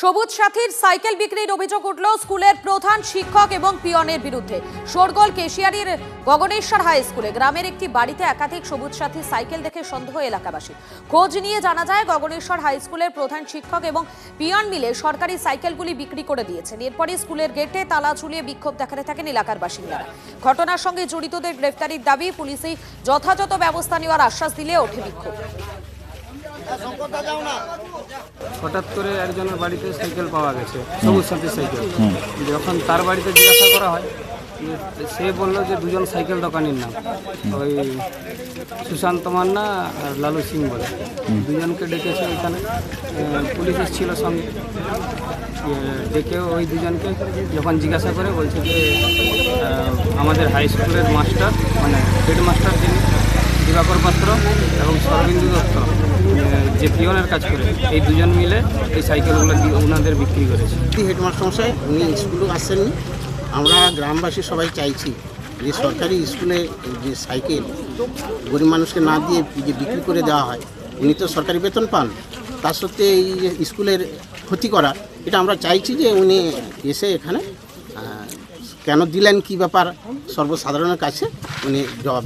সবুজ সাথীর সাইকেল বিক্রির অভিযোগ উঠল স্কুলের প্রধান শিক্ষক এবং পিয়নের বিরুদ্ধে। শোরগোল কেশিয়ারির গগনেশ্বর হাই স্কুলে। গ্রামের একটি বাড়িতে একাধিক সবুজ সাথী সাইকেল দেখে সন্দেহ এলাকাবাসী। খোঁজ নিয়ে জানা যায় গগনেশ্বর হাই স্কুলের প্রধান শিক্ষক এবং পিয়ন মিলে সরকারি সাইকেলগুলি বিক্রি করে দিয়েছেন। এরপরই স্কুলের গেটে তালা ঝুলিয়ে বিক্ষোভ দেখাতে থাকেন এলাকার বাসিন্দারা। ঘটনার সঙ্গে জড়িতদের গ্রেফতারির দাবি, পুলিশই যথাযথ ব্যবস্থা নেওয়ার আশ্বাস দিলে ওঠে বিক্ষোভ। হঠাৎ করে একজনের বাড়িতে সাইকেল পাওয়া গেছে, সবুজ সাথী সাইকেল। যখন তার বাড়িতে জিজ্ঞাসা করা হয়, সে বলল যে দুজন সাইকেল দোকানির নাম, ওই সুশান্ত মান্না আর লালু সিং বলে, দুজনকে ডেকেছে। ওইখানে পুলিশ এসেছিল সঙ্গে, ডেকে ওই দুজনকে যখন জিজ্ঞাসা করে বলছে যে আমাদের হাই স্কুলের মাস্টার, মানে হেডমাস্টার যিনি দিবাকর পাত্র এবং সরবিন্দু দত্ত, যে পিয়নের কাজ করে, এই দুজন মিলে এই সাইকেলগুলো ওনাদের বিক্রি করেছে। হেডমাস্টার মশাই উনি স্কুলে আসেননি। আমরা গ্রামবাসী সবাই চাইছি যে সরকারি স্কুলে যে সাইকেল গরিব মানুষকে না দিয়ে যে বিক্রি করে দেওয়া হয়, উনি তো সরকারি বেতন পান, তার সত্ত্বে এই যে স্কুলের ক্ষতি করা, এটা আমরা চাইছি যে উনি এসে এখানে কেন দিলেন, কী ব্যাপার, সর্বসাধারণের কাছে উনি জবাব